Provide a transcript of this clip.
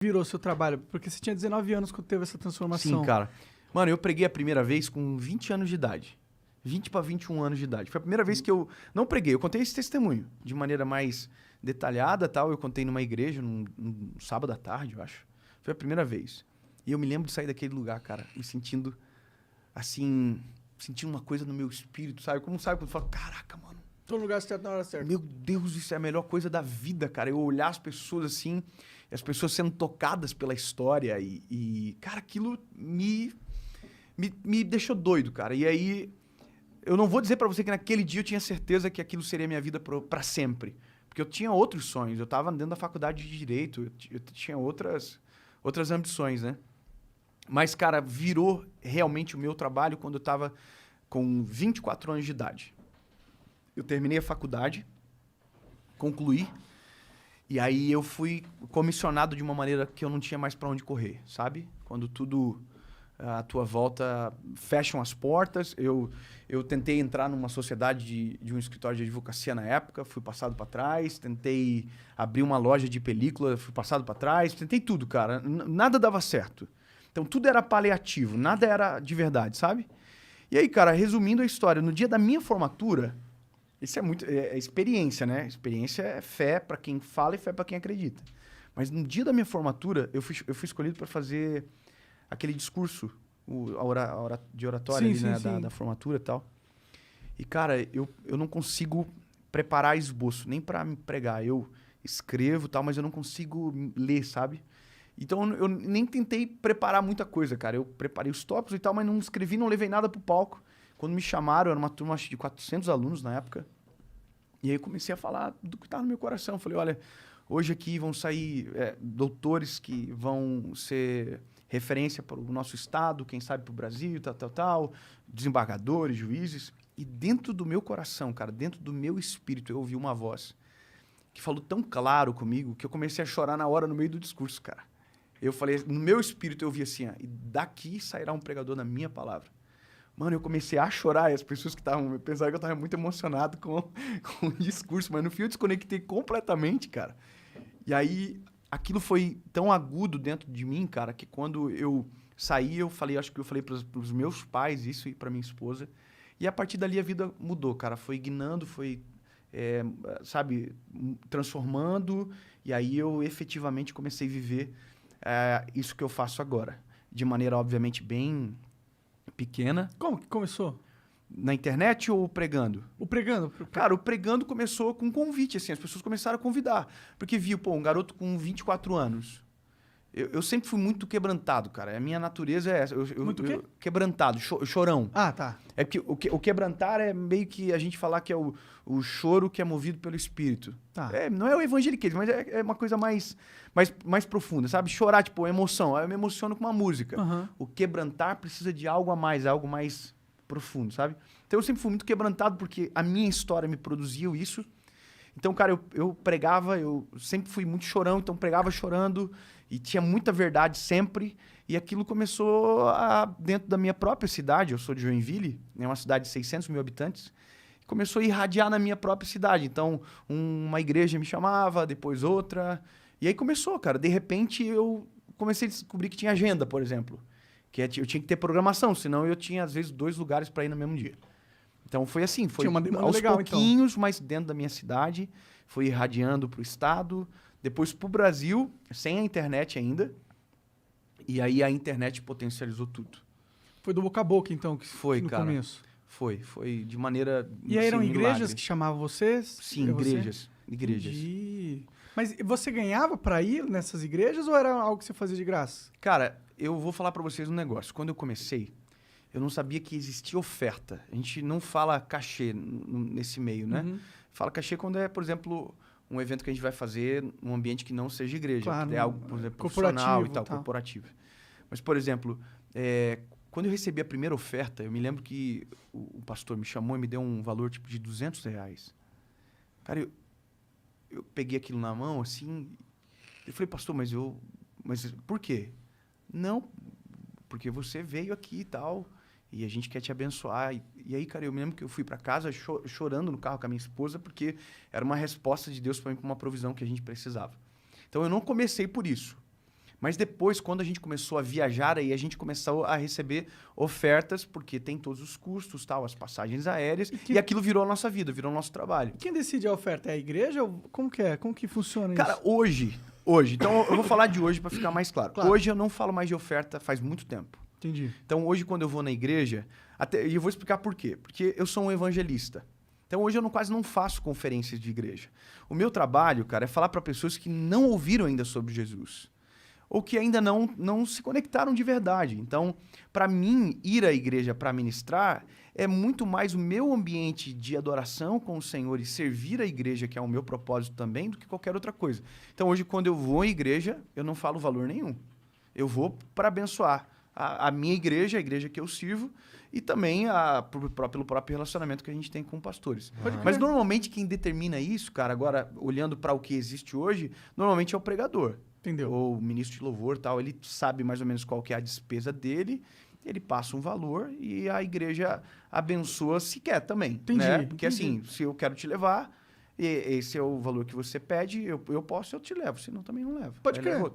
virou seu trabalho? Porque você tinha 19 anos quando teve essa transformação. Sim, cara. Mano, eu preguei a primeira vez com 20 anos de idade. 20 para 21 anos de idade. Foi a primeira vez que eu não preguei. Eu contei esse testemunho de maneira mais detalhada, tal. Eu contei numa igreja, num sábado à tarde, eu acho. Foi a primeira vez. E eu me lembro de sair daquele lugar, cara, me sentindo assim, sentindo uma coisa no meu espírito, sabe? Como sabe quando fala, caraca, mano. Tô no lugar certo na hora certa. Meu Deus, isso é a melhor coisa da vida, cara. Eu olhar as pessoas assim, as pessoas sendo tocadas pela história cara, aquilo me deixou doido, cara. E aí, eu não vou dizer pra você que naquele dia eu tinha certeza que aquilo seria minha vida pra sempre. Porque eu tinha outros sonhos. Eu tava dentro da faculdade de Direito, eu tinha outras ambições, né? Mas, cara, virou realmente o meu trabalho quando eu tava com 24 anos de idade. Eu terminei a faculdade, concluí, e aí eu fui comissionado de uma maneira que eu não tinha mais pra onde correr, sabe? Quando tudo à tua volta fecham as portas. Eu tentei entrar numa sociedade de um escritório de advocacia na época, fui passado pra trás. Tentei abrir uma loja de película, fui passado pra trás. Tentei tudo, cara. Nada dava certo. Então tudo era paliativo, nada era de verdade, sabe? E aí, cara, resumindo a história, no dia da minha formatura, isso é muito é experiência, né? Experiência é fé pra quem fala e fé pra quem acredita. Mas no dia da minha formatura, eu fui escolhido para fazer aquele discurso, de oratória Sim, ali, sim, né? sim. Da formatura e tal. E, cara, eu não consigo preparar esboço, nem para me pregar. Eu escrevo e tal, mas eu não consigo ler, sabe? Então, eu nem tentei preparar muita coisa, cara. Eu preparei os tópicos e tal, mas não escrevi, não levei nada pro palco. Quando me chamaram, era uma turma acho, de 400 alunos na época. E aí eu comecei a falar do que estava no meu coração. Falei, olha, hoje aqui vão sair doutores que vão ser referência para o nosso estado, quem sabe para o Brasil, tal, desembargadores, juízes. E dentro do meu coração, cara, dentro do meu espírito, eu ouvi uma voz que falou tão claro comigo que eu comecei a chorar na hora, no meio do discurso, cara. Eu falei, no meu espírito eu ouvi assim, e daqui sairá um pregador na minha palavra. Mano, eu comecei a chorar e as pessoas que estavam... Pensaram que eu estava muito emocionado com o discurso, mas no fim eu desconectei completamente, cara. E aí, aquilo foi tão agudo dentro de mim, cara, que quando eu saí, eu falei, acho que eu falei pros meus pais isso e pra minha esposa. E a partir dali a vida mudou, cara. Foi guinando, foi, sabe, transformando. E aí eu efetivamente comecei a viver isso que eu faço agora. De maneira, obviamente, bem pequena. Como que começou? Na internet ou pregando? O pregando? Cara, o pregando começou com um convite, assim. As pessoas começaram a convidar. Porque viu, pô, um garoto com 24 anos. Eu sempre fui muito quebrantado, cara. A minha natureza é essa. Muito o quê? Quebrantado, chorão. Ah, tá. É que o quebrantar é meio que a gente falar que é o choro que é movido pelo Espírito. Tá. Não é o evangeliquismo, mas é uma coisa mais profunda, sabe? Chorar, tipo, emoção. Eu me emociono com uma música. Uhum. O quebrantar precisa de algo a mais, algo mais profundo, sabe? Então eu sempre fui muito quebrantado porque a minha história me produziu isso. Então, cara, eu pregava, eu sempre fui muito chorão, então pregava chorando e tinha muita verdade sempre. E aquilo começou dentro da minha própria cidade. Eu sou de Joinville, é uma cidade de 600 mil habitantes. Começou a irradiar na minha própria cidade. Então, uma igreja me chamava, depois outra. E aí começou, cara. De repente, eu comecei a descobrir que tinha agenda, por exemplo. Que eu tinha que ter programação, senão eu tinha, às vezes, 2 lugares para ir no mesmo dia. Então, foi assim. Foi Tinha uma demanda aos legal, pouquinhos, mas dentro da minha cidade. Foi irradiando para o estado. Depois para o Brasil, sem a internet ainda. E aí a internet potencializou tudo. Foi do boca a boca, então, que Foi, no cara. começo. Foi de maneira... E aí eram sem igrejas milagre. que chamavam vocês? Sim, igrejas. Igrejas. Entendi. Mas você ganhava pra ir nessas igrejas ou era algo que você fazia de graça? Cara, eu vou falar pra vocês um negócio. Quando eu comecei, eu não sabia que existia oferta. A gente não fala cachê nesse meio, né? Uhum. Fala cachê quando é, por exemplo, um evento que a gente vai fazer num ambiente que não seja igreja. Claro, Que é algo, por exemplo, profissional e tal, corporativo. Mas, por exemplo, quando eu recebi a primeira oferta, eu me lembro que o pastor me chamou e me deu um valor tipo de R$200. Cara, eu peguei aquilo na mão, assim, eu falei, pastor, mas por quê? Não, porque você veio aqui e tal, e a gente quer te abençoar. E aí, cara, eu me lembro que eu fui para casa chorando no carro com a minha esposa, porque era uma resposta de Deus para mim, para uma provisão que a gente precisava. Então, eu não comecei por isso. Mas depois, quando a gente começou a viajar, aí a gente começou a receber ofertas, porque tem todos os custos, tal, as passagens aéreas, e aquilo virou a nossa vida, virou o nosso trabalho. Quem decide a oferta? É a igreja? Ou como que é? Como que funciona Cara, isso? hoje, então eu vou falar de hoje para ficar mais claro. Hoje eu não falo mais de oferta faz muito tempo. Entendi. Então hoje quando eu vou na igreja, e eu vou explicar por quê. Porque eu sou um evangelista. Então hoje eu quase não faço conferências de igreja. O meu trabalho, cara, é falar para pessoas que não ouviram ainda sobre Jesus. Ou que ainda não se conectaram de verdade. Então, para mim, ir à igreja para ministrar é muito mais o meu ambiente de adoração com o Senhor e servir a igreja, que é o meu propósito também, do que qualquer outra coisa. Então, hoje, quando eu vou à igreja, eu não falo valor nenhum. Eu vou para abençoar a minha igreja, a igreja que eu sirvo, e também pelo próprio relacionamento que a gente tem com pastores. Mas, normalmente, quem determina isso, cara, agora, olhando para o que existe hoje, normalmente é o pregador. Entendeu? Ou o ministro de louvor, tal, ele sabe mais ou menos qual que é a despesa dele, ele passa um valor e a igreja abençoa se quer também. Entendi, Né? Porque entendi. assim, se eu quero te levar, e esse é o valor que você pede, eu te levo, senão também não levo. Pode Aí crer. leva